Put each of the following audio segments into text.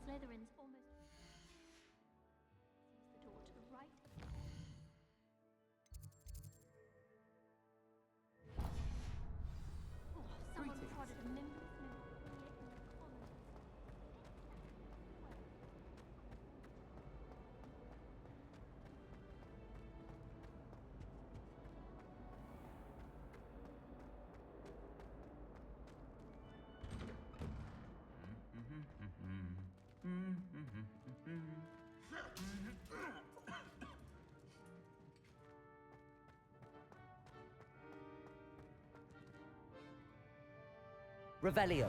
Slytherin's almost the door to the right. Oh, someone prodded a nimblest member here in the colonies. Revelio.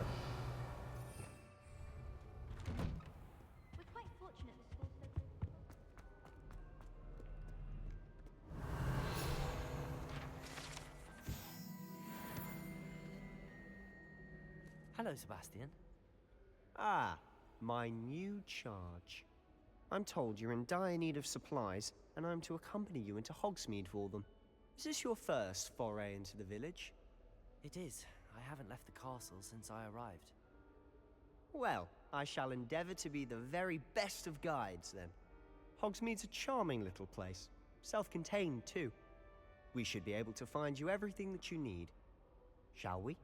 We're quite fortunate the school's so close. Hello, Sebastian. Ah, my new charge. I'm told you're in dire need of supplies, and I'm to accompany you into Hogsmeade for them. Is this your first foray into the village? It is. I haven't left the castle since I arrived. Well, I shall endeavour to be the very best of guides, then. Hogsmeade's a charming little place. Self-contained, too. We should be able to find you everything that you need. Shall we?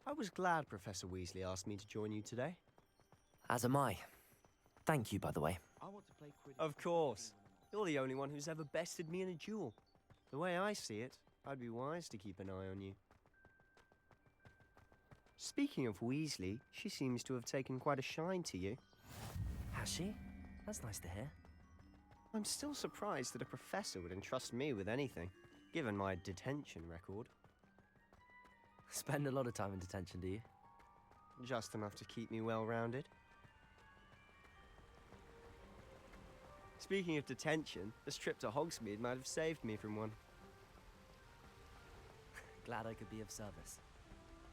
I was glad Professor Weasley asked me to join you today. As am I. Thank you, by the way. Of course. You're the only one who's ever bested me in a duel. The way I see it, I'd be wise to keep an eye on you. Speaking of Weasley, she seems to have taken quite a shine to you. Has she? That's nice to hear. I'm still surprised that a professor would entrust me with anything, given my detention record. Spend a lot of time in detention, do you? Just enough to keep me well-rounded. Speaking of detention, this trip to Hogsmeade might have saved me from one. Glad I could be of service.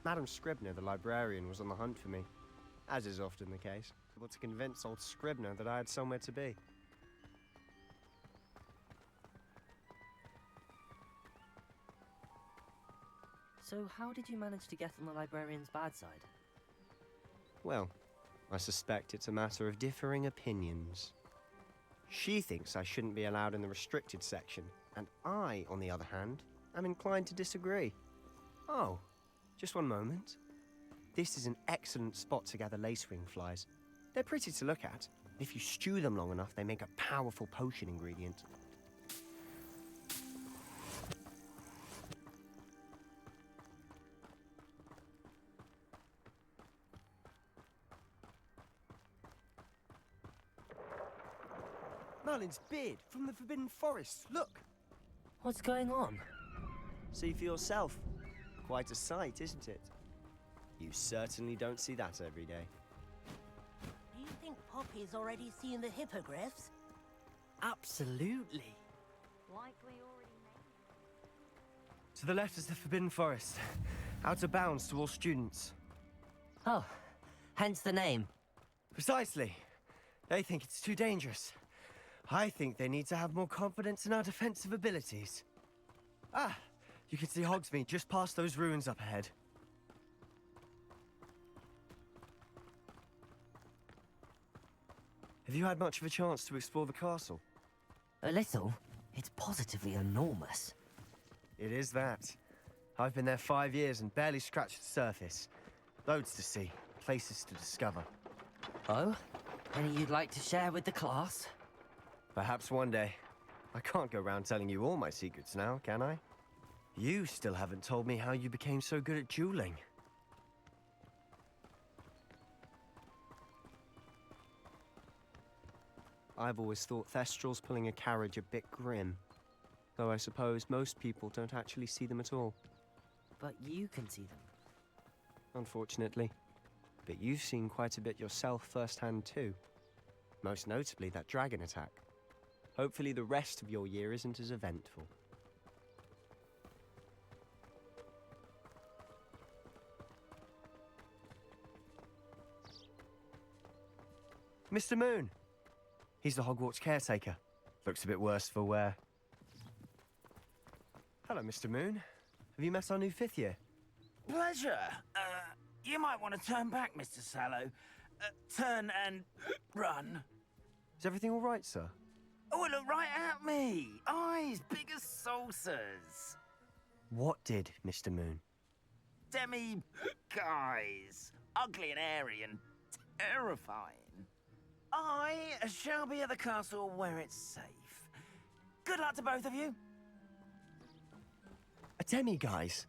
Madam Scribner, the librarian, was on the hunt for me, as is often the case, able to convince old Scribner that I had somewhere to be. So how did you manage to get on the librarian's bad side? Well, I suspect it's a matter of differing opinions. She thinks I shouldn't be allowed in the restricted section, and I, on the other hand, am inclined to disagree. Oh, just one moment. This is an excellent spot to gather lacewing flies. They're pretty to look at. If you stew them long enough, they make a powerful potion ingredient. Merlin's beard from the Forbidden Forest. Look! What's going on? See for yourself. Quite a sight, isn't it? You certainly don't see that every day. Do you think Poppy's already seen the hippogriffs? Absolutely. Likely already made. To the left is the Forbidden Forest. Out of bounds to all students. Oh, hence the name. Precisely. They think it's too dangerous. I think they need to have more confidence in our defensive abilities. Ah, you can see Hogsmeade just past those ruins up ahead. Have you had much of a chance to explore the castle? A little. It's positively enormous. It is that. I've been there 5 years and barely scratched the surface. Loads to see, places to discover. Oh? Any you'd like to share with the class? Perhaps one day. I can't go around telling you all my secrets now, can I? You still haven't told me how you became so good at dueling. I've always thought Thestrals pulling a carriage a bit grim. Though I suppose most people don't actually see them at all. But you can see them. Unfortunately. But you've seen quite a bit yourself firsthand too. Most notably that dragon attack. Hopefully the rest of your year isn't as eventful. Mr. Moon! He's the Hogwarts caretaker. Looks a bit worse for wear. Hello, Mr. Moon. Have you met our new 5th year? Pleasure. You might want to turn back, Mr. Sallow. Turn and run. Is everything all right, sir? Oh, look right at me. Eyes big as saucers. What did, Mr. Moon? Demi guys. Ugly and airy and terrifying. I shall be at the castle where it's safe. Good luck to both of you. A demi-guise?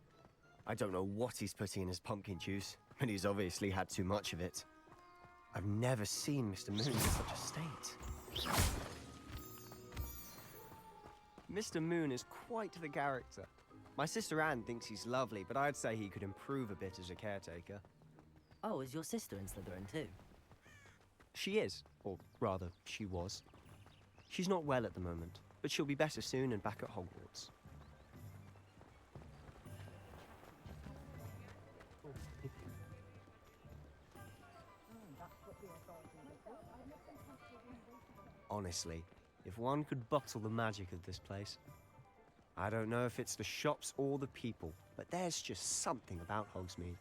I don't know what he's putting in his pumpkin juice, but he's obviously had too much of it. I've never seen Mr. Moon in such a state. Mr. Moon is quite the character. My sister Anne thinks he's lovely, but I'd say he could improve a bit as a caretaker. Oh, is your sister in Slytherin too? She is, or rather, she was. She's not well at the moment, but she'll be better soon and back at Hogwarts. Honestly, if one could bottle the magic of this place. I don't know if it's the shops or the people, but there's just something about Hogsmeade.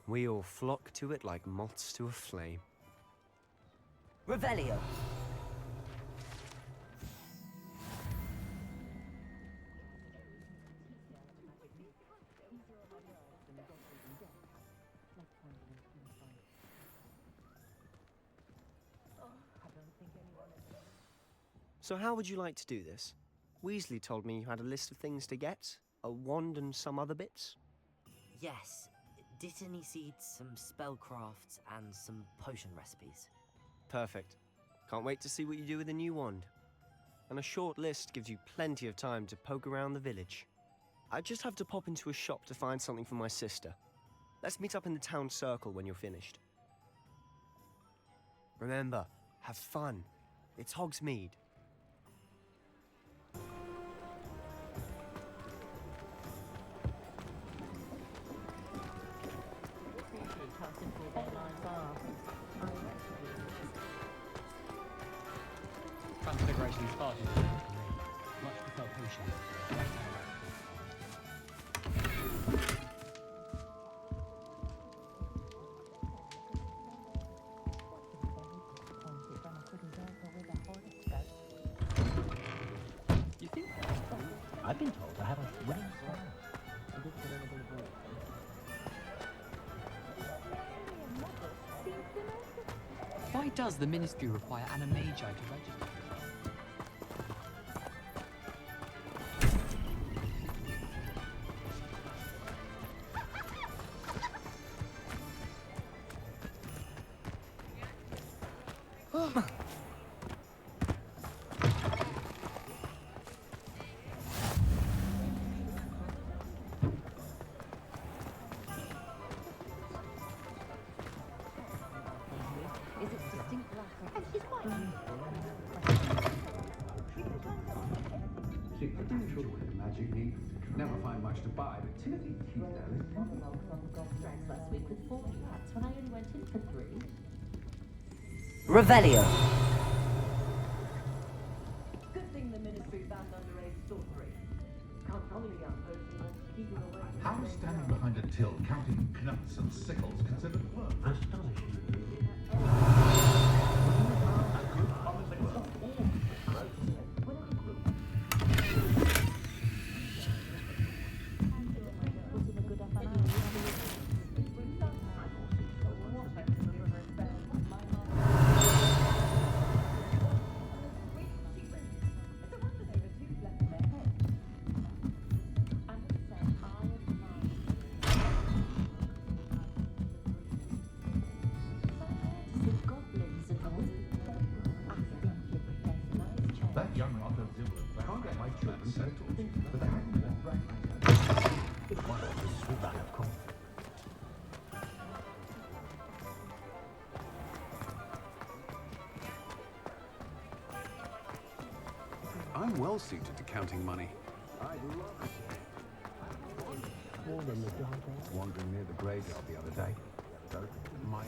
We all flock to it like moths to a flame. Revelio. So how would you like to do this? Weasley told me you had a list of things to get. A wand and some other bits. Yes. Dittany seeds, some spellcrafts, and some potion recipes. Perfect. Can't wait to see what you do with the new wand. And a short list gives you plenty of time to poke around the village. I just have to pop into a shop to find something for my sister. Let's meet up in the town circle when you're finished. Remember, have fun. It's Hogsmeade. Transfiguration started to me. Much prefer potion. You think? I've been told I have a winning style. Why does the ministry require Animagi to register? Magic neat. Never find much to buy, but Timothy cute though. Last week with 4 new hats when I only went in for 3. Revelio. Good thing the ministry banned underage sorcery. Can't tell me young person keeping away. How is standing behind a till counting knuts and sickles considered work? Astonishing. That young Otto Zibbler can't get my children settled, but they haven't been right. One of us would not have come. I'm well suited to counting money. Wandering near the graveyard the other day. My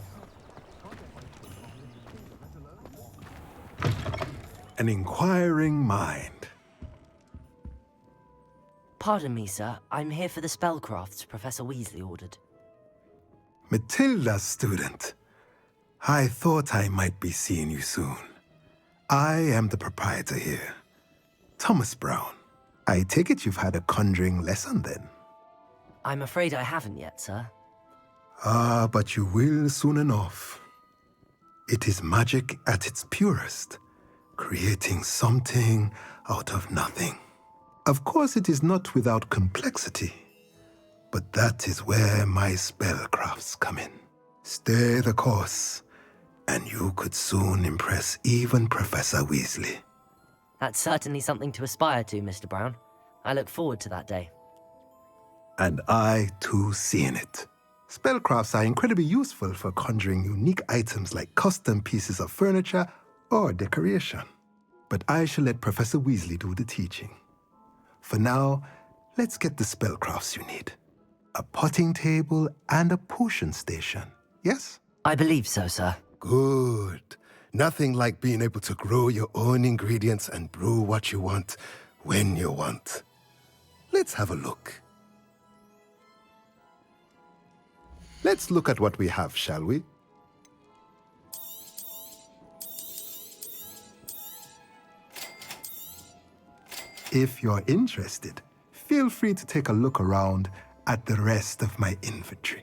An inquiring mind. Pardon me, sir. I'm here for the spellcrafts Professor Weasley ordered. Matilda's student. I thought I might be seeing you soon. I am the proprietor here, Thomas Brown. I take it you've had a conjuring lesson then? I'm afraid I haven't yet, sir. Ah, but you will soon enough. It is magic at its purest, creating something out of nothing. Of course, it is not without complexity, but that is where my spellcrafts come in. Stay the course, and you could soon impress even Professor Weasley. That's certainly something to aspire to, Mr. Brown. I look forward to that day. And I, too, see in it. Spellcrafts are incredibly useful for conjuring unique items like custom pieces of furniture or decoration. But I shall let Professor Weasley do the teaching. For now, let's get the spellcrafts you need. A potting table and a potion station, yes? I believe so, sir. Good. Nothing like being able to grow your own ingredients and brew what you want when you want. Let's have a look. Let's look at what we have, shall we? If you're interested, feel free to take a look around at the rest of my inventory.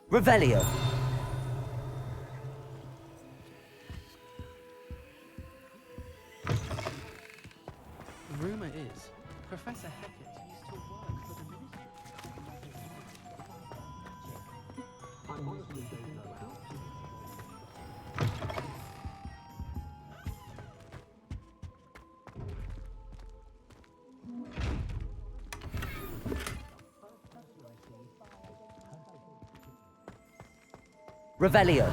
Revelio. Rumor is, Professor Hecat used to work for the Ministry. Revelio.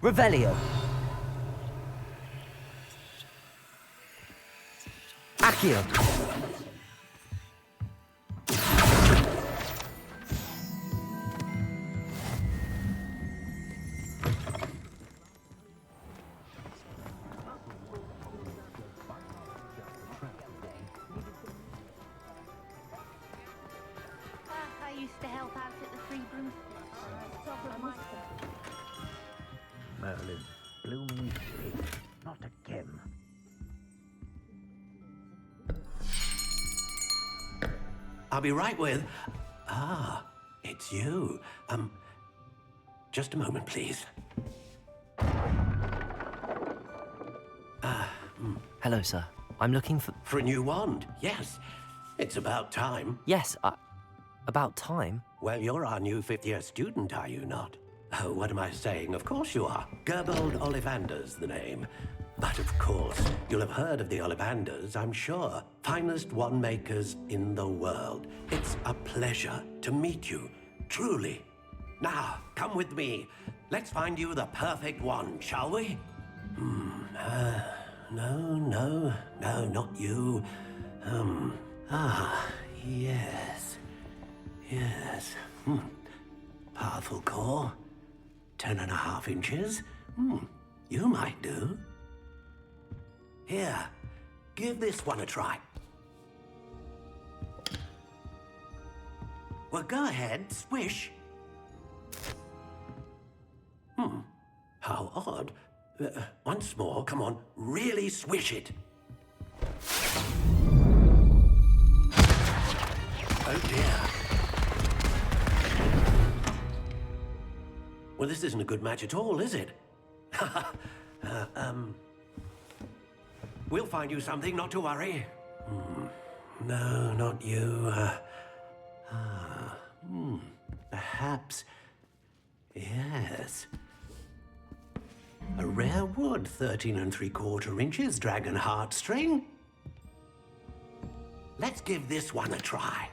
Revelio. Accio. I used to help out at the Free Broomstick. Merlin, blooming pig, not again. I'll be right with... Ah, it's you. Just a moment, please. Hello, sir. I'm looking for... For a new wand, yes. It's about time. Yes, about time. Well, you're our new fifth-year student, are you not? Oh, what am I saying? Of course you are. Gerbold Ollivander's the name. But of course, you'll have heard of the Ollivanders, I'm sure. Finest wand makers in the world. It's a pleasure to meet you, truly. Now, come with me. Let's find you the perfect wand, shall we? No, not you. Yes. Powerful core. 10.5 inches. You might do. Here, give this one a try. Well, go ahead, swish. How odd. Once more, come on, really swish it. Oh dear. Well, this isn't a good match at all, is it? We'll find you something, not to worry. No, not you. Perhaps. Yes. A rare wood, 13 3/4 inches, dragon heartstring. Let's give this one a try.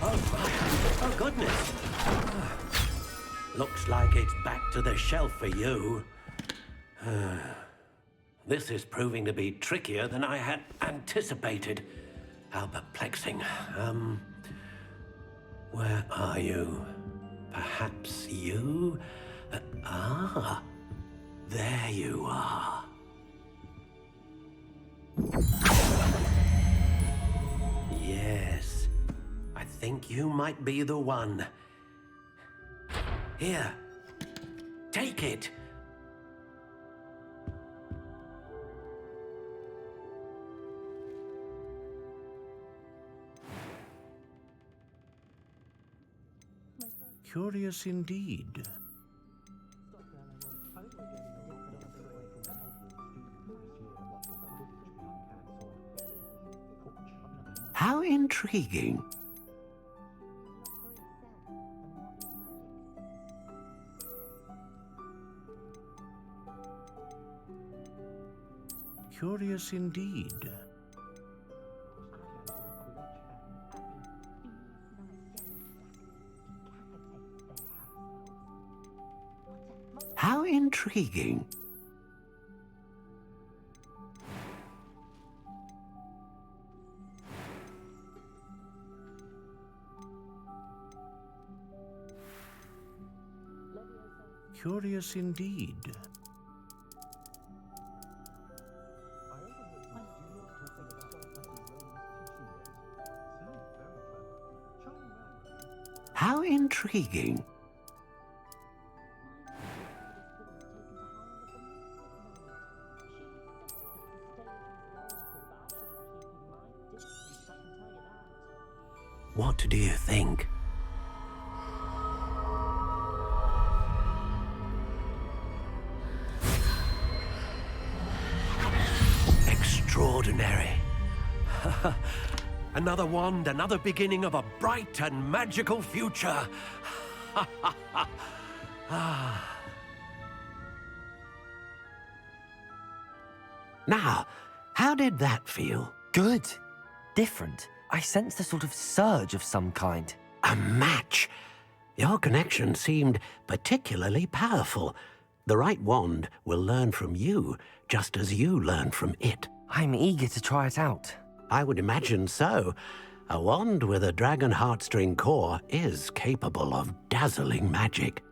Oh, goodness. Looks like it's back to the shelf for you. This is proving to be trickier than I had anticipated. How perplexing. Where are you? Perhaps you? There you are. Yes, I think you might be the one. Here, take it. Curious indeed. How intriguing. Curious indeed. How intriguing. Curious indeed. How intriguing. What do you think? Extraordinary. Another wand, another beginning of a bright and magical future. Now, how did that feel? Good. Different. I sensed a sort of surge of some kind. A match. Your connection seemed particularly powerful. The right wand will learn from you, just as you learn from it. I'm eager to try it out. I would imagine so. A wand with a dragon heartstring core is capable of dazzling magic.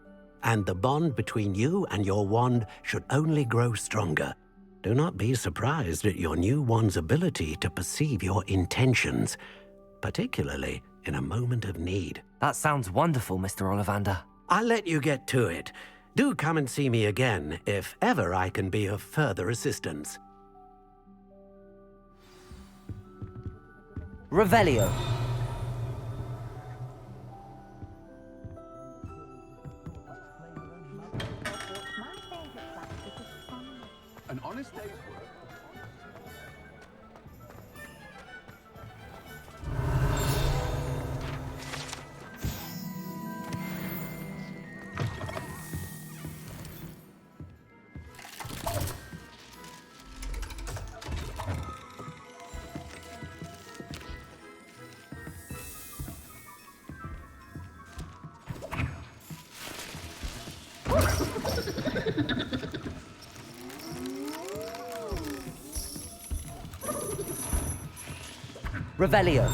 And the bond between you and your wand should only grow stronger. Do not be surprised at your new wand's ability to perceive your intentions, particularly in a moment of need. That sounds wonderful, Mr. Ollivander. I'll let you get to it. Do come and see me again if ever I can be of further assistance. Revelio. An honest day's work. Revelio.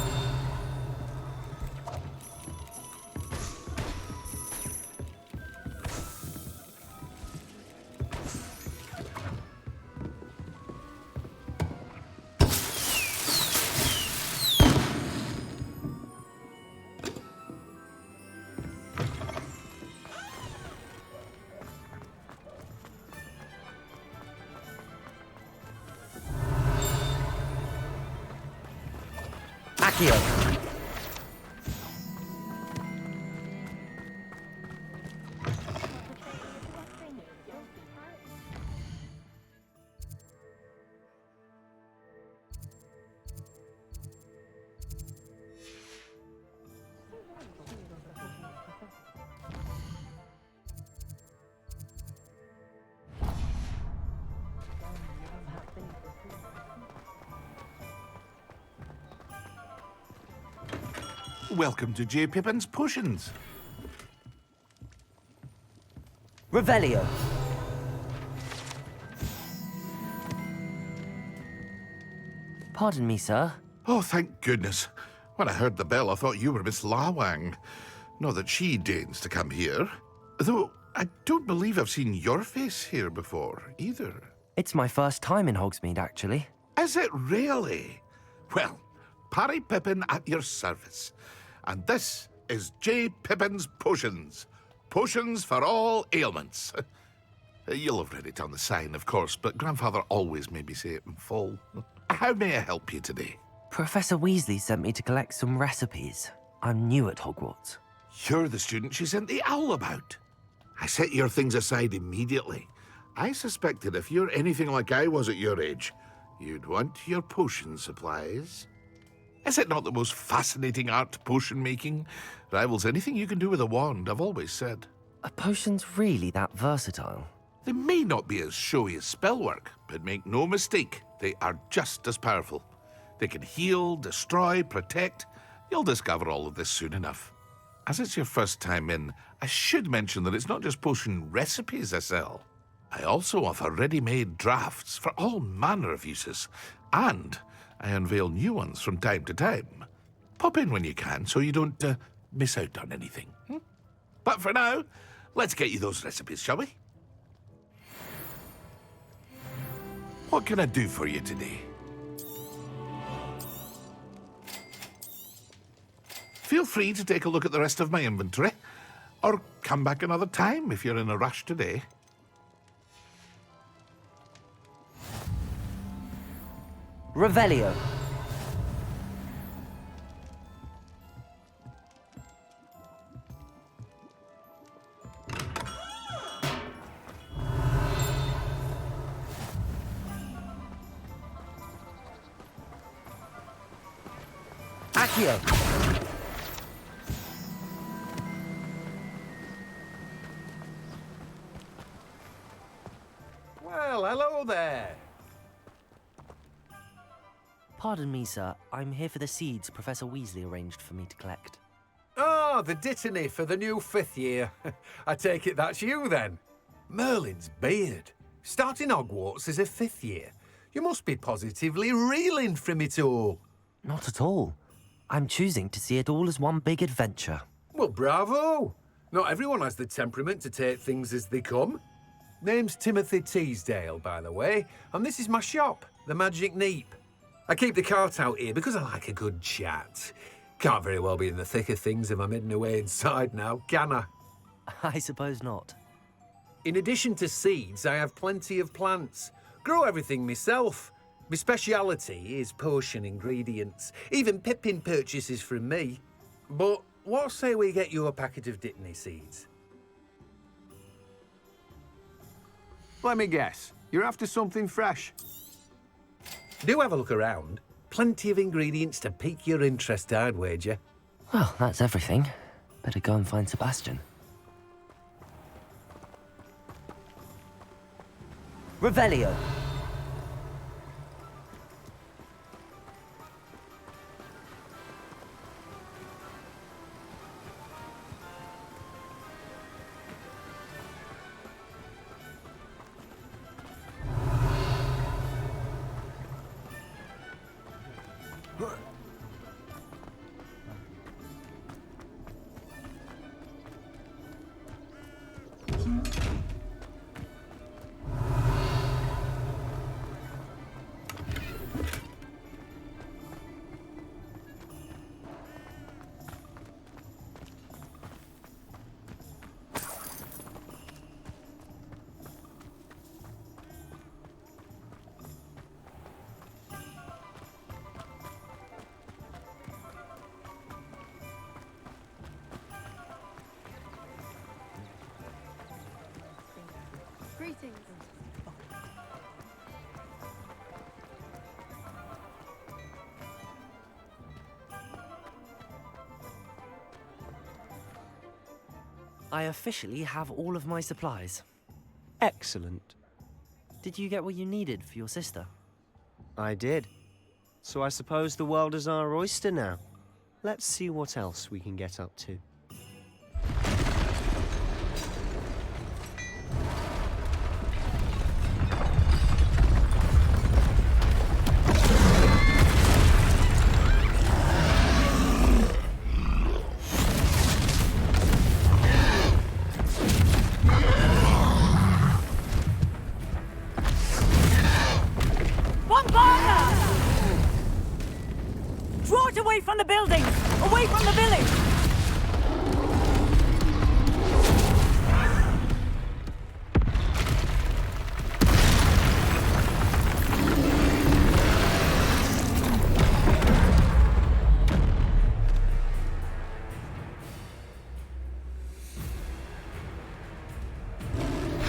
Accio. Welcome to J. Pippin's Potions. Revelio. Pardon me, sir. Oh, thank goodness. When I heard the bell, I thought you were Miss Lawang. Not that she deigns to come here. Though, I don't believe I've seen your face here before, either. It's my first time in Hogsmeade, actually. Is it really? Well, Parry Pippin at your service. And this is J. Pippin's Potions. Potions for all ailments. You'll have read it on the sign, of course, but Grandfather always made me say it in full. How may I help you today? Professor Weasley sent me to collect some recipes. I'm new at Hogwarts. You're the student she sent the owl about. I set your things aside immediately. I suspected if you're anything like I was at your age, you'd want your potion supplies. Is it not the most fascinating art, potion making? Rivals anything you can do with a wand, I've always said. Are potions really that versatile? They may not be as showy as spellwork, but make no mistake, they are just as powerful. They can heal, destroy, protect. You'll discover all of this soon enough. As it's your first time in, I should mention that it's not just potion recipes I sell. I also offer ready-made drafts for all manner of uses, and I unveil new ones from time to time. Pop in when you can so you don't miss out on anything. But for now, let's get you those recipes, shall we? What can I do for you today? Feel free to take a look at the rest of my inventory, or come back another time if you're in a rush today. Revelio. Accio. Well, hello there. Pardon me, sir. I'm here for the seeds Professor Weasley arranged for me to collect. Ah, the dittany for the new 5th year. I take it that's you, then. Merlin's beard. Starting Hogwarts as a 5th year. You must be positively reeling from it all. Not at all. I'm choosing to see it all as one big adventure. Well, bravo. Not everyone has the temperament to take things as they come. Name's Timothy Teasdale, by the way, and this is my shop, the Magic Neep. I keep the cart out here because I like a good chat. Can't very well be in the thick of things if I'm hidden away inside now, can I? I suppose not. In addition to seeds, I have plenty of plants. Grow everything myself. My speciality is potion ingredients. Even Pippin purchases from me. But what say we get you a packet of dittany seeds? Let me guess. You're after something fresh. Do have a look around. Plenty of ingredients to pique your interest, I'd wager. Well, that's everything. Better go and find Sebastian. Revelio. I officially have all of my supplies. Excellent. Did you get what you needed for your sister? I did. So I suppose the world is our oyster now. Let's see what else we can get up to. Draw it away from the buildings! Away from the village!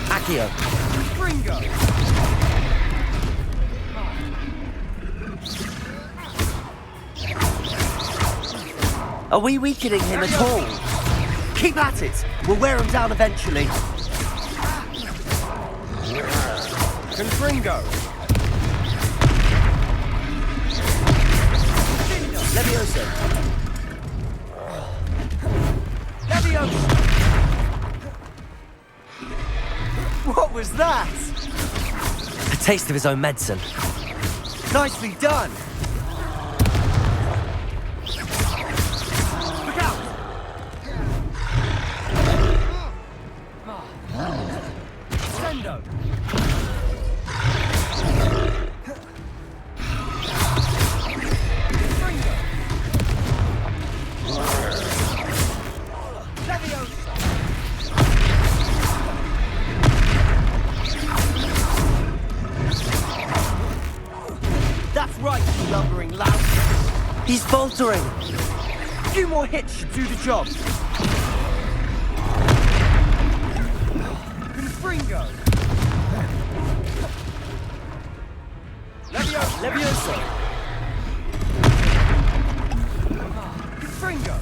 Accio. Gringo! Are we weakening him at all? Keep at it! We'll wear him down eventually. Confringo! Levioso! Levioso! What was that? A taste of his own medicine. Nicely done! That's right, you lumbering lout. He's faltering. A few more hits should do the job. Confringo! Levioso! Confringo!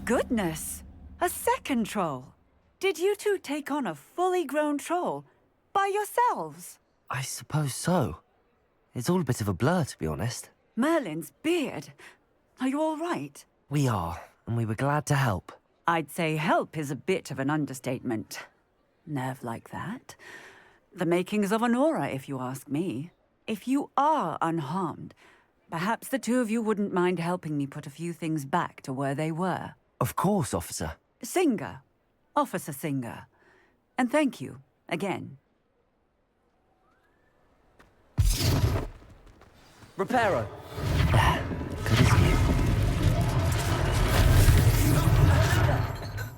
Goodness! A second troll! Did you two take on a fully grown troll? By yourselves? I suppose so. It's all a bit of a blur, to be honest. Merlin's beard. Are you all right? We are, and we were glad to help. I'd say help is a bit of an understatement. Nerve like that. The makings of an aura, if you ask me. If you are unharmed, perhaps the two of you wouldn't mind helping me put a few things back to where they were. Of course, officer. Singer. Officer Singer. And thank you, again. Reparo. Good as new.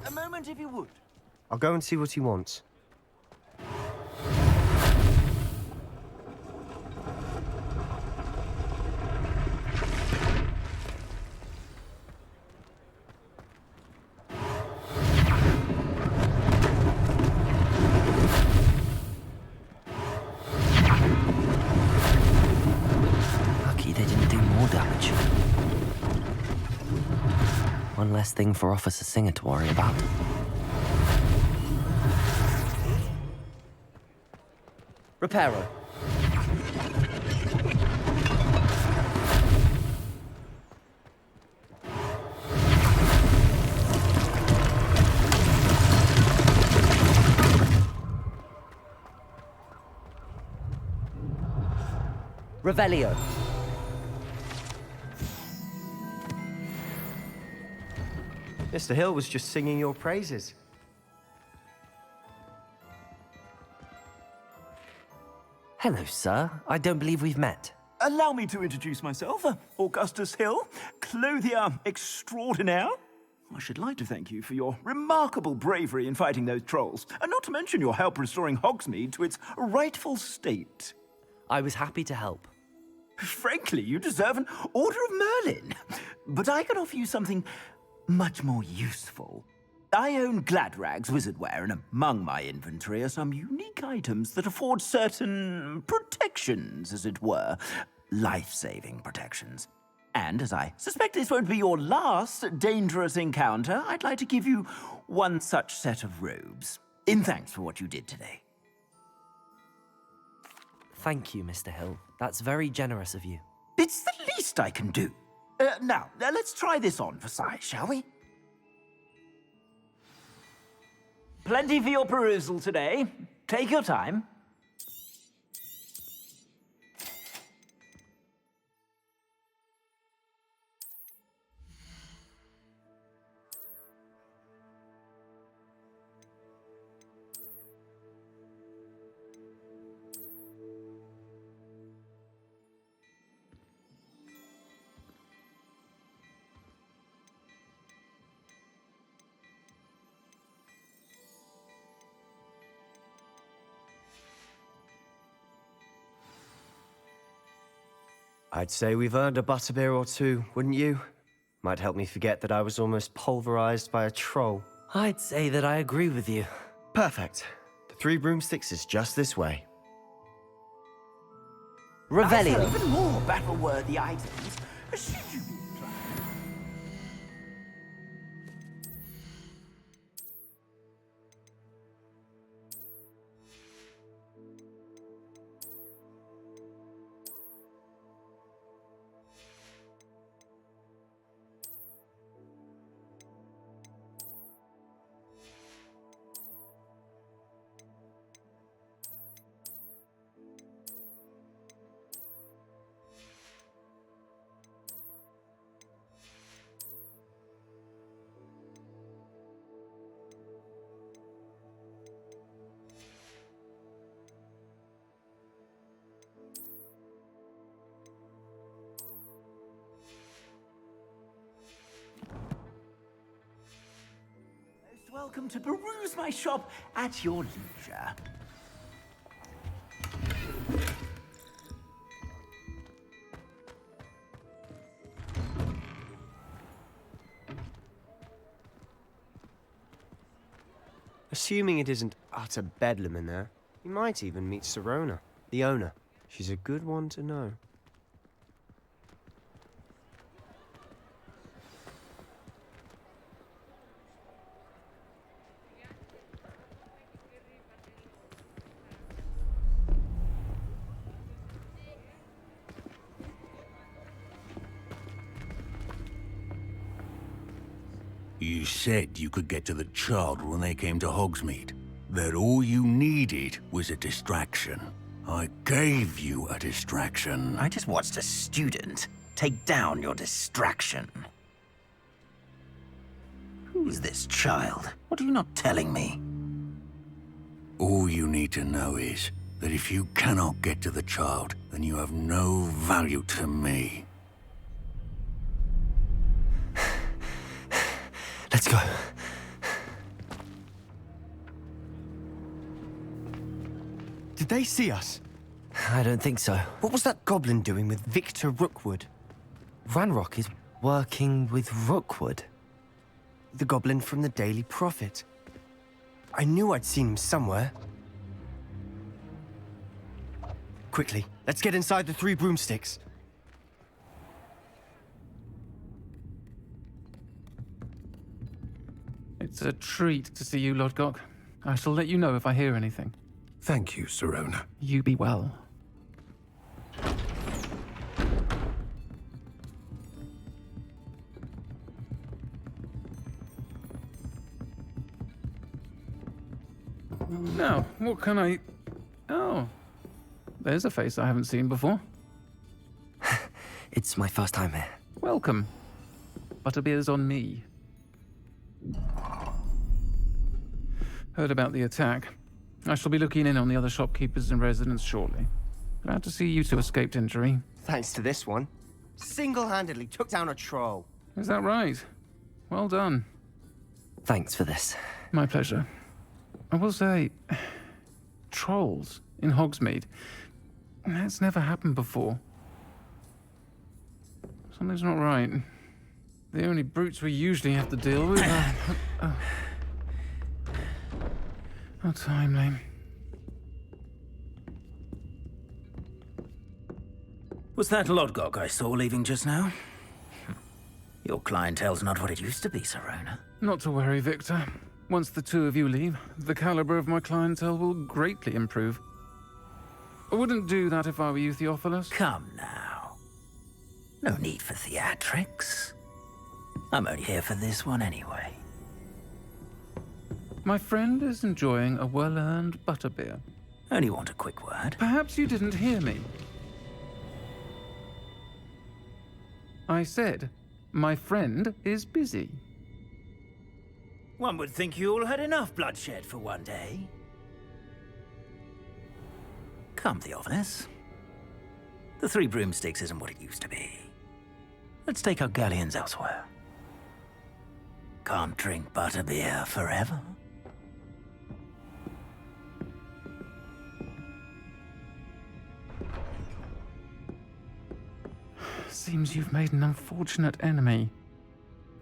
A moment, if you would. I'll go and see what he wants. One less thing for Officer Singer to worry about. Reparo. Revelio. Mr. Hill was just singing your praises. Hello, sir. I don't believe we've met. Allow me to introduce myself, Augustus Hill, clothier extraordinaire. I should like to thank you for your remarkable bravery in fighting those trolls, and not to mention your help restoring Hogsmeade to its rightful state. I was happy to help. Frankly, you deserve an Order of Merlin. But I can offer you something much more useful. I own Gladrag's wizardware, and among my inventory are some unique items that afford certain protections, as it were. Life-saving protections. And as I suspect this won't be your last dangerous encounter, I'd like to give you one such set of robes, in thanks for what you did today. Thank you, Mr. Hill. That's very generous of you. It's the least I can do. Now, let's try this on for size, shall we? Plenty for your perusal today. Take your time. I'd say we've earned a butterbeer or two, wouldn't you? Might help me forget that I was almost pulverized by a troll. I'd say that I agree with you. Perfect. The 3 broomsticks is just this way. Revelio. Even more battle-worthy items. Should you be inclined? Welcome to peruse my shop at your leisure. Assuming it isn't utter bedlam in there, you might even meet Sirona, the owner. She's a good one to know. You said you could get to the child when they came to Hogsmeade. That all you needed was a distraction. I gave you a distraction. I just watched a student take down your distraction. Who's this child? What are you not telling me? All you need to know is that if you cannot get to the child, then you have no value to me. Let's go. Did they see us? I don't think so. What was that goblin doing with Victor Rookwood? Ranrock is working with Rookwood. The goblin from the Daily Prophet. I knew I'd seen him somewhere. Quickly, let's get inside the 3 broomsticks. It's a treat to see you, Lodgok. I shall let you know if I hear anything. Thank you, Sirona. You be well. Now, what can I... Oh, there's a face I haven't seen before. It's my first time here. Welcome. Butterbeer's on me. Heard about the attack. I shall be looking in on the other shopkeepers and residents shortly. Glad to see you two escaped injury. Thanks to this one. Single-handedly took down a troll. Is that right? Well done. Thanks for this. My pleasure. I will say, trolls in Hogsmeade. That's never happened before. Something's not right. The only brutes we usually have to deal with are... How timely. Was that Lodgok I saw leaving just now? Your clientele's not what it used to be, Serona. Not to worry, Victor. Once the two of you leave, the caliber of my clientele will greatly improve. I wouldn't do that if I were you, Theophilus. Come now. No need for theatrics. I'm only here for this one anyway. My friend is enjoying a well-earned butterbeer. Only want a quick word. Perhaps you didn't hear me. I said, my friend is busy. One would think you all had enough bloodshed for one day. Come, Theophilus. The Three Broomsticks isn't what it used to be. Let's take our galleons elsewhere. Can't drink butterbeer forever. Seems you've made an unfortunate enemy.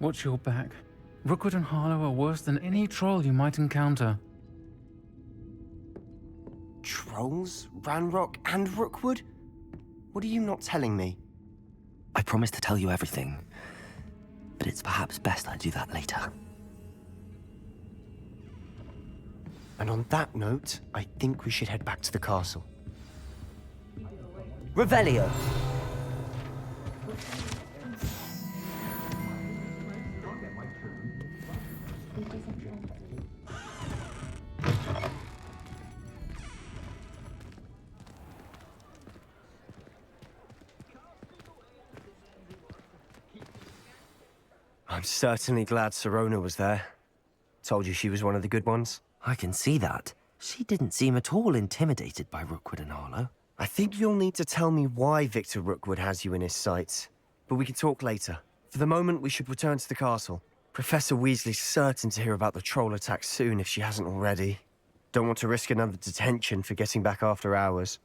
Watch your back. Rookwood and Harlow are worse than any troll you might encounter. Trolls? Ranrock and Rookwood? What are you not telling me? I promised to tell you everything, but it's perhaps best I do that later. And on that note, I think we should head back to the castle. Revelio! I'm certainly glad Serona was there. Told you she was one of the good ones. I can see that. She didn't seem at all intimidated by Rookwood and Harlow. I think you'll need to tell me why Victor Rookwood has you in his sights. But we can talk later. For the moment, we should return to the castle. Professor Weasley's certain to hear about the troll attack soon if she hasn't already. Don't want to risk another detention for getting back after hours.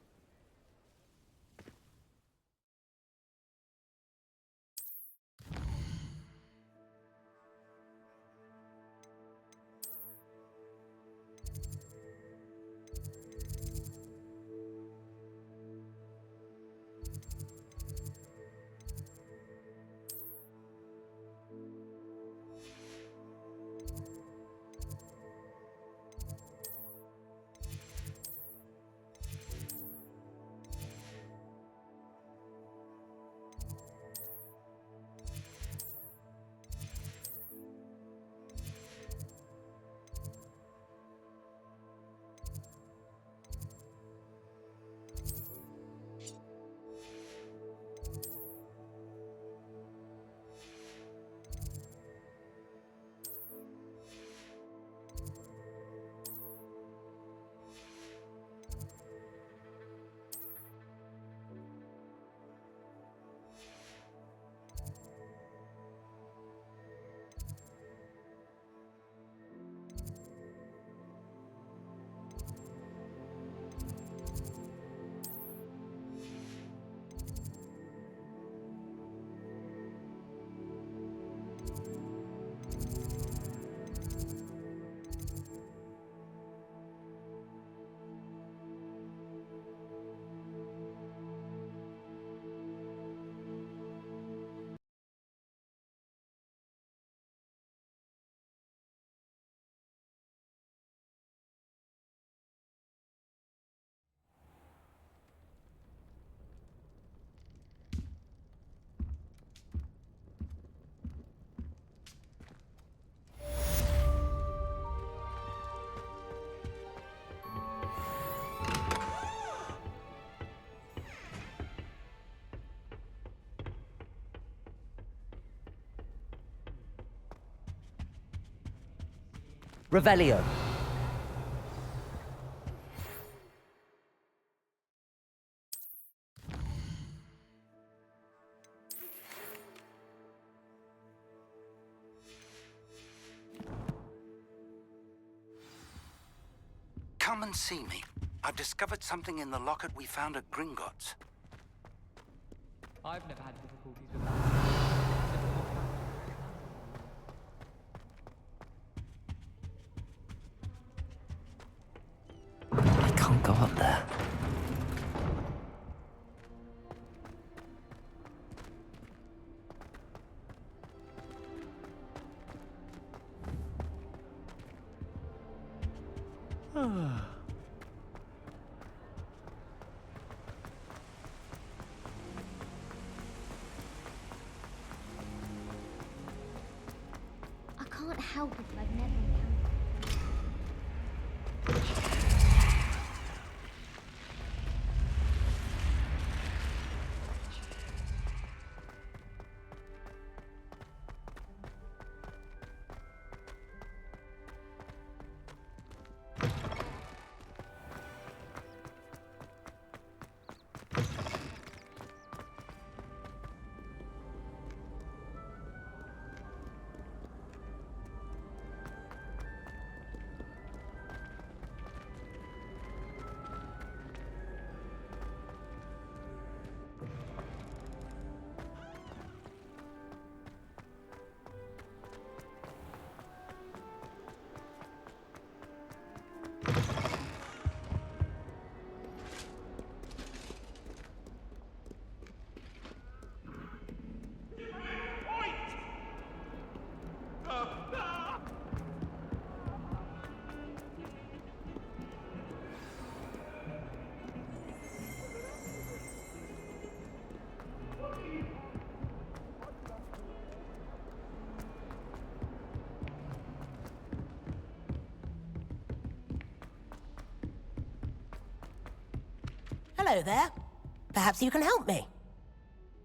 Revelio. Come and see me. I've discovered something in the locket we found at Gringotts. I've never had difficulties with that. I can't go up there. I can't help it if I've never encountered. Hello there. Perhaps you can help me.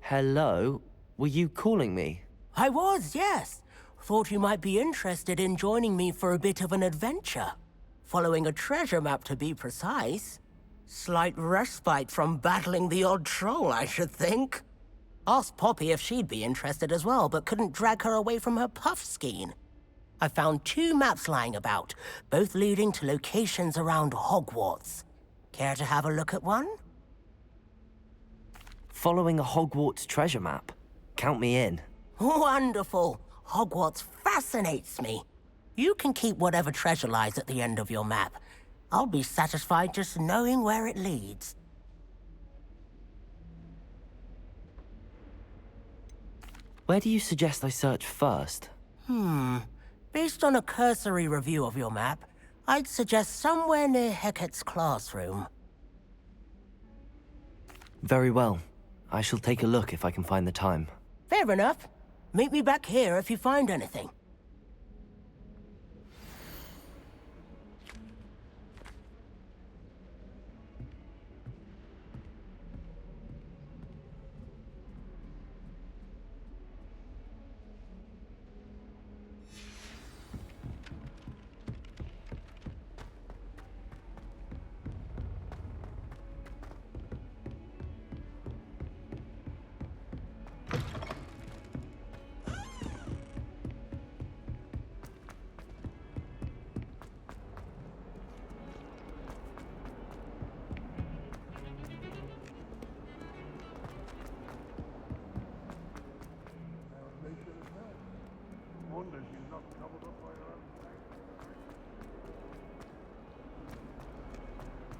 Hello? Were you calling me? I was, yes. Thought you might be interested in joining me for a bit of an adventure. Following a treasure map, to be precise. Slight respite from battling the odd troll, I should think. Asked Poppy if she'd be interested as well, but couldn't drag her away from her puff skein. I found 2 maps lying about, both leading to locations around Hogwarts. Care to have a look at one? Following a Hogwarts treasure map? Count me in. Wonderful. Hogwarts fascinates me. You can keep whatever treasure lies at the end of your map. I'll be satisfied just knowing where it leads. Where do you suggest I search first? Based on a cursory review of your map, I'd suggest somewhere near Hecat's classroom. Very well. I shall take a look if I can find the time. Fair enough. Meet me back here if you find anything.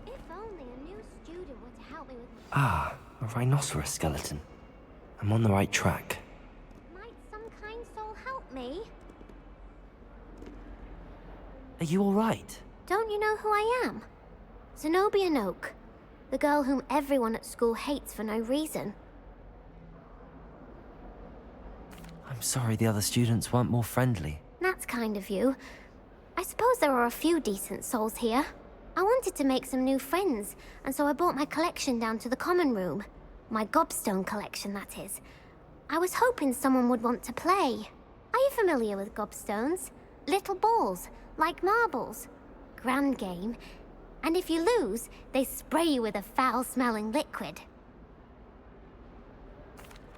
If only a new student were to help me with... Ah, a rhinoceros skeleton. I'm on the right track. Might some kind soul help me? Are you alright? Don't you know who I am? Zenobia Noak, the girl whom everyone at school hates for no reason. I'm sorry the other students weren't more friendly. That's kind of you. I suppose there are a few decent souls here. I wanted to make some new friends, and so I brought my collection down to the common room. My gobstone collection, that is. I was hoping someone would want to play. Are you familiar with gobstones? Little balls, like marbles. Grand game. And if you lose, they spray you with a foul-smelling liquid.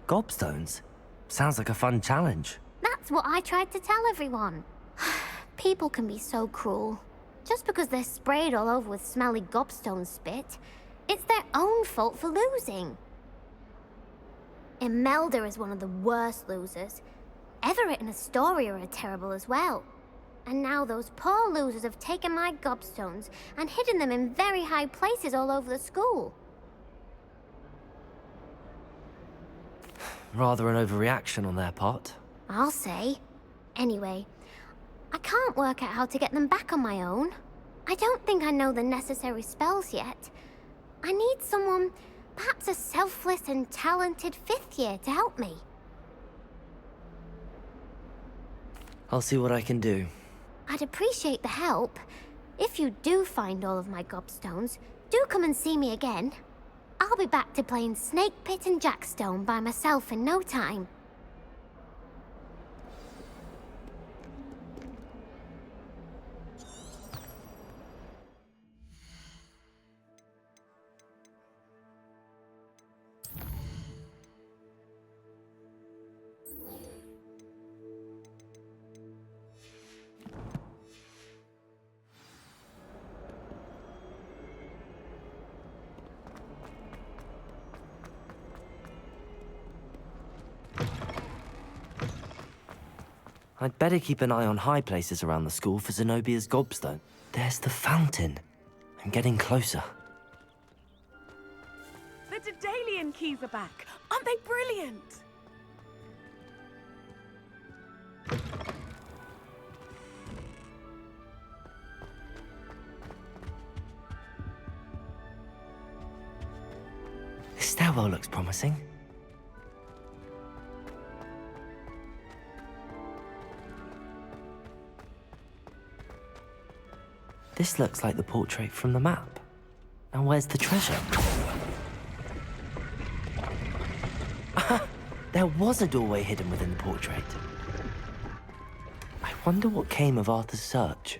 Gobstones? Sounds like a fun challenge. That's what I tried to tell everyone. People can be so cruel. Just because they're sprayed all over with smelly gobstone spit, it's their own fault for losing. Imelda is one of the worst losers. Everett and Astoria are terrible as well. And now those poor losers have taken my gobstones and hidden them in very high places all over the school. Rather an overreaction on their part. I'll say. Anyway, I can't work out how to get them back on my own. I don't think I know the necessary spells yet. I need someone, perhaps a selfless and talented 5th year to help me. I'll see what I can do. I'd appreciate the help. If you do find all of my gobstones, do come and see me again. I'll be back to playing Snake Pit and Jackstone by myself in no time. I'd better keep an eye on high places around the school for Zenobia's gobstone. There's the fountain. I'm getting closer. The Daedalian keys are back. Aren't they brilliant? This stairwell looks promising. This looks like the portrait from the map. Now where's the treasure? There was a doorway hidden within the portrait. I wonder what came of Arthur's search.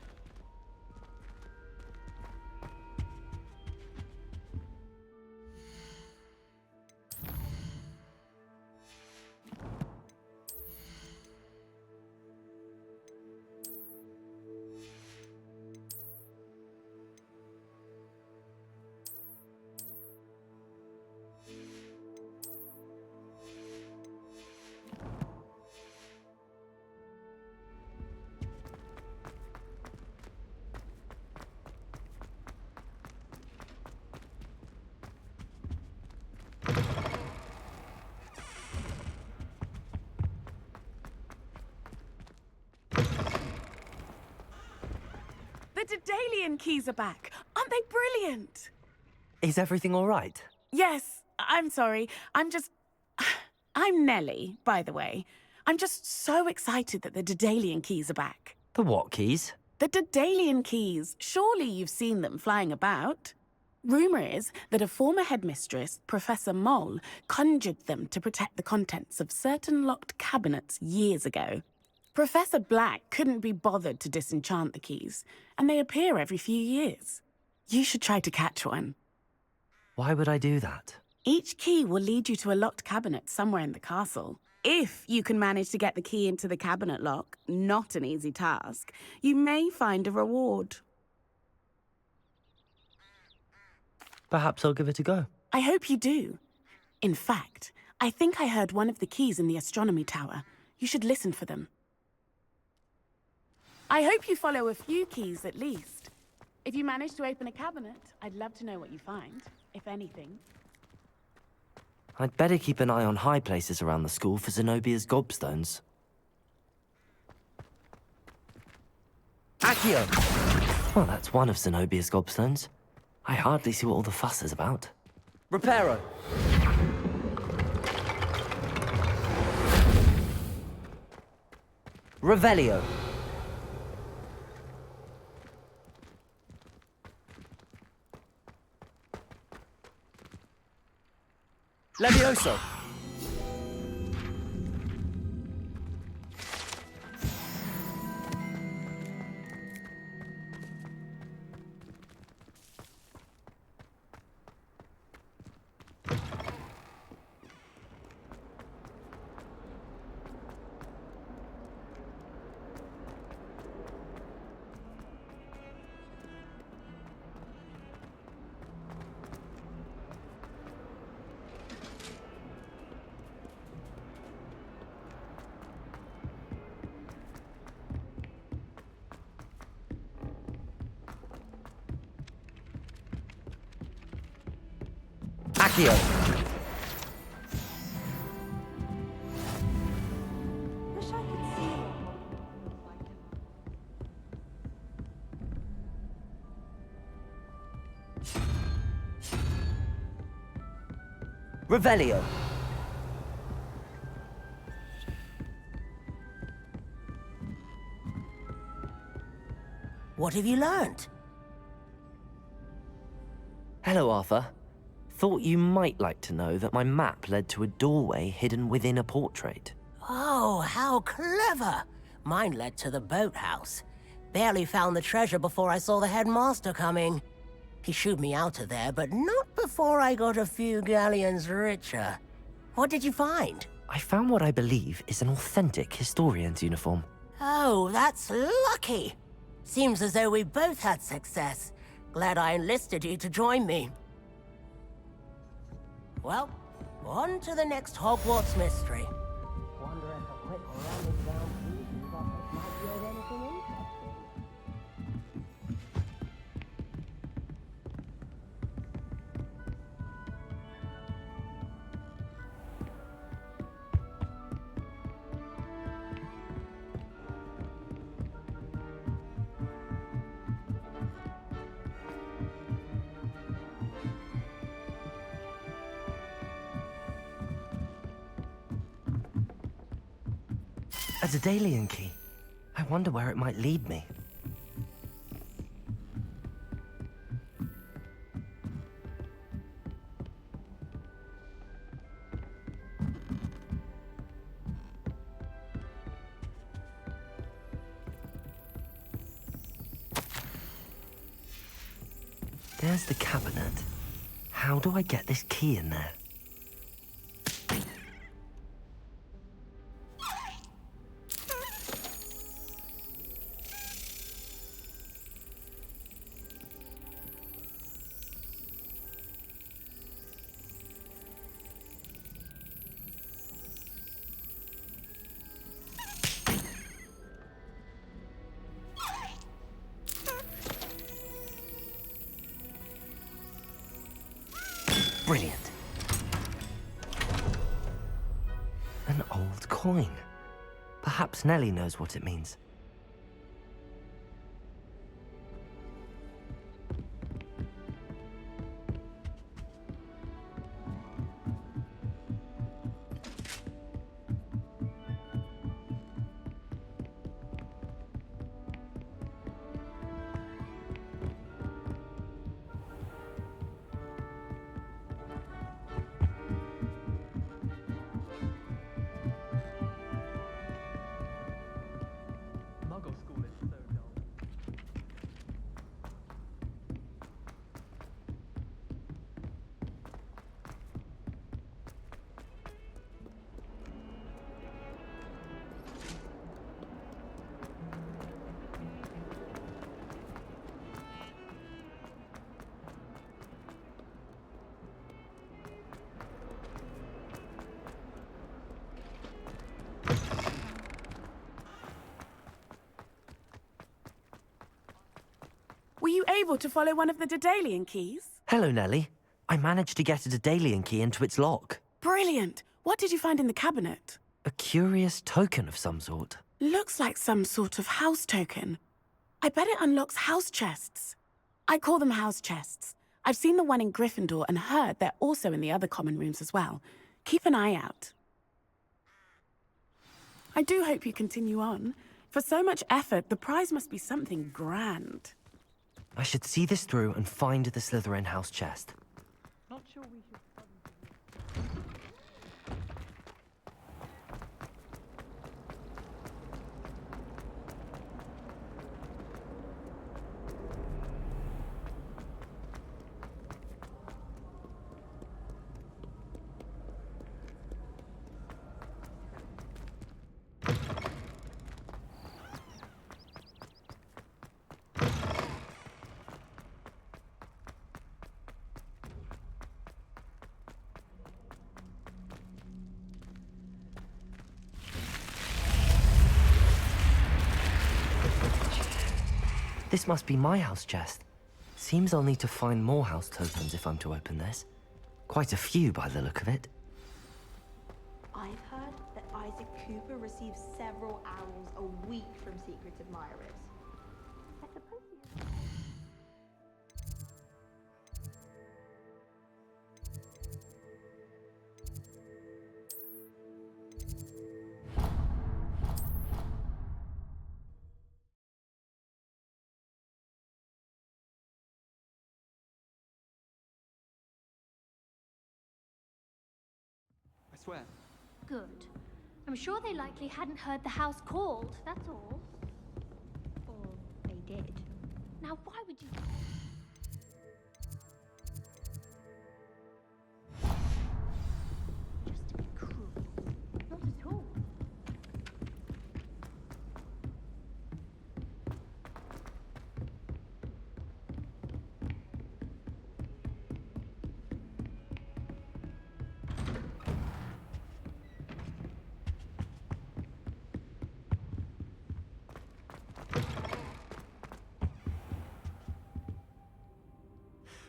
The Daedalian keys are back. Aren't they brilliant? Is everything all right? Yes, I'm sorry. I'm Nellie, by the way. I'm just so excited that the Daedalian keys are back. The what keys? The Daedalian keys. Surely you've seen them flying about. Rumour is that a former headmistress, Professor Moll, conjured them to protect the contents of certain locked cabinets years ago. Professor Black couldn't be bothered to disenchant the keys, and they appear every few years. You should try to catch one. Why would I do that? Each key will lead you to a locked cabinet somewhere in the castle. If you can manage to get the key into the cabinet lock, not an easy task, you may find a reward. Perhaps I'll give it a go. I hope you do. In fact, I think I heard one of the keys in the astronomy tower. You should listen for them. I hope you follow a few keys at least. If you manage to open a cabinet, I'd love to know what you find, if anything. I'd better keep an eye on high places around the school for Zenobia's gobstones. Accio! Well, that's one of Zenobia's gobstones. I hardly see what all the fuss is about. Reparo! Revelio! Levioso! Accio. Revelio. What have you learnt? Hello, Arthur. Thought you might like to know that my map led to a doorway hidden within a portrait. Oh, how clever! Mine led to the boathouse. Barely found the treasure before I saw the headmaster coming. He shooed me out of there, but not before I got a few galleons richer. What did you find? I found what I believe is an authentic historian's uniform. Oh, that's lucky. Seems as though we both had success. Glad I enlisted you to join me. Well, on to the next Hogwarts mystery. Wonder if a quick running down these office might yield anything interesting. A Daedalian key. I wonder where it might lead me. There's the cabinet. How do I get this key in there? Brilliant. An old coin. Perhaps Nellie knows what it means. Were you able to follow one of the Daedalian keys? Hello, Nellie. I managed to get a Daedalian key into its lock. Brilliant! What did you find in the cabinet? A curious token of some sort. Looks like some sort of house token. I bet it unlocks house chests. I call them house chests. I've seen the one in Gryffindor and heard they're also in the other common rooms as well. Keep an eye out. I do hope you continue on. For so much effort, the prize must be something grand. I should see this through and find the Slytherin house chest. Not sure we should. This must be my house chest. Seems I'll need to find more house tokens if I'm to open this. Quite a few by the look of it. I've heard that Isaac Cooper receives several owls a week from secret admirers. I suppose he has... I swear. Good. I'm sure they likely hadn't heard the house called, that's all. Or they did. Now why would you... Just to be cruel. Not at all.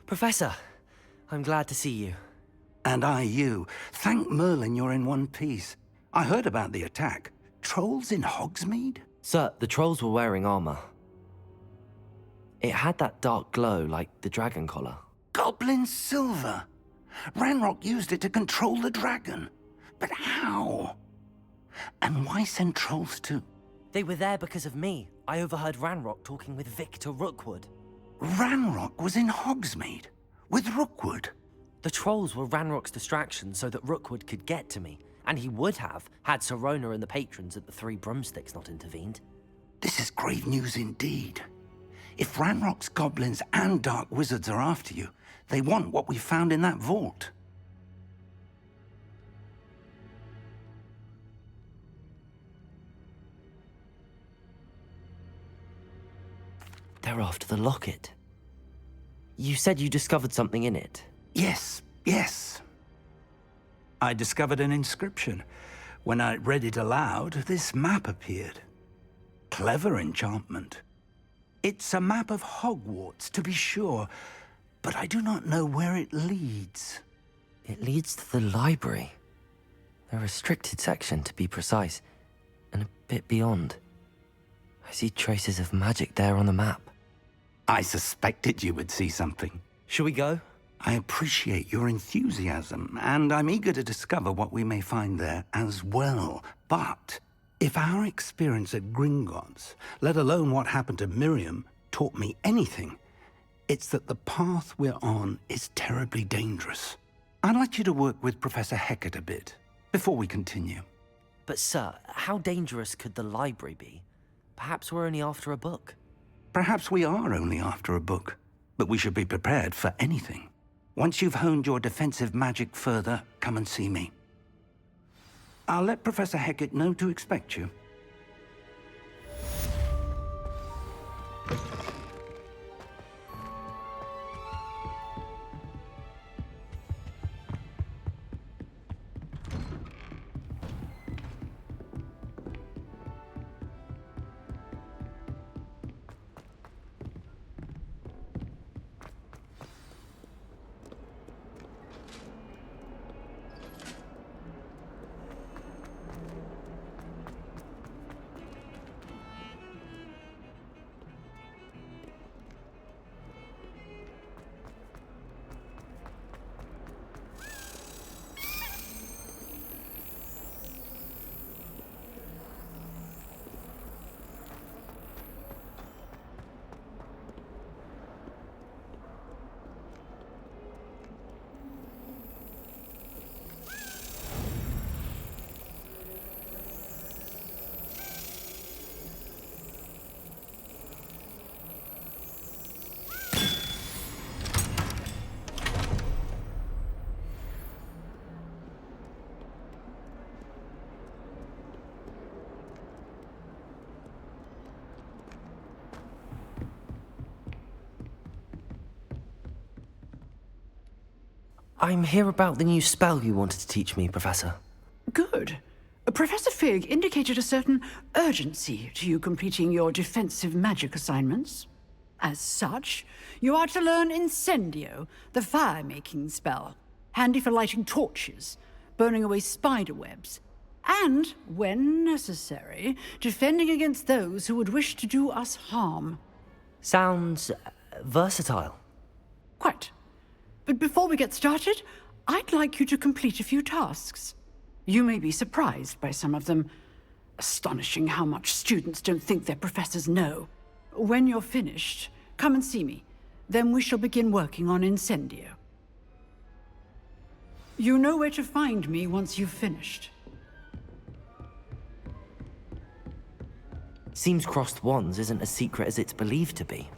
Professor, I'm glad to see you. And I you. Thank Merlin you're in one piece. I heard about the attack. Trolls in Hogsmeade? Sir, the trolls were wearing armor. It had that dark glow like the dragon collar. Goblin silver! Ranrock used it to control the dragon. But how? And why send trolls to... They were there because of me. I overheard Ranrock talking with Victor Rookwood. Ranrock was in Hogsmeade? With Rookwood? The trolls were Ranrock's distraction so that Rookwood could get to me. And he would have, had Sirona and the patrons at the Three Broomsticks not intervened. This is grave news indeed. If Ranrock's goblins and dark wizards are after you, they want what we found in that vault. They're after the locket. You said you discovered something in it. Yes, yes. I discovered an inscription. When I read it aloud, this map appeared. Clever enchantment. It's a map of Hogwarts, to be sure, but I do not know where it leads. It leads to the library. The restricted section, to be precise, and a bit beyond. I see traces of magic there on the map. I suspected you would see something. Shall we go? I appreciate your enthusiasm, and I'm eager to discover what we may find there as well. But if our experience at Gringotts, let alone what happened to Miriam, taught me anything, it's that the path we're on is terribly dangerous. I'd like you to work with Professor Hecat a bit, before we continue. But sir, how dangerous could the library be? Perhaps we're only after a book. Perhaps we are only after a book, but we should be prepared for anything. Once you've honed your defensive magic further, come and see me. I'll let Professor Hecat know to expect you. I'm here about the new spell you wanted to teach me, Professor. Good. Professor Fig indicated a certain urgency to you completing your defensive magic assignments. As such, you are to learn Incendio, the fire-making spell. handy for lighting torches, burning away spider webs, and, when necessary, defending against those who would wish to do us harm. Sounds versatile. Quite. But before we get started, I'd like you to complete a few tasks. You may be surprised by some of them. Astonishing how much students don't think their professors know. When you're finished, come and see me. Then we shall begin working on Incendio. You know where to find me once you've finished. Seems crossed wands isn't as secret as it's believed to be.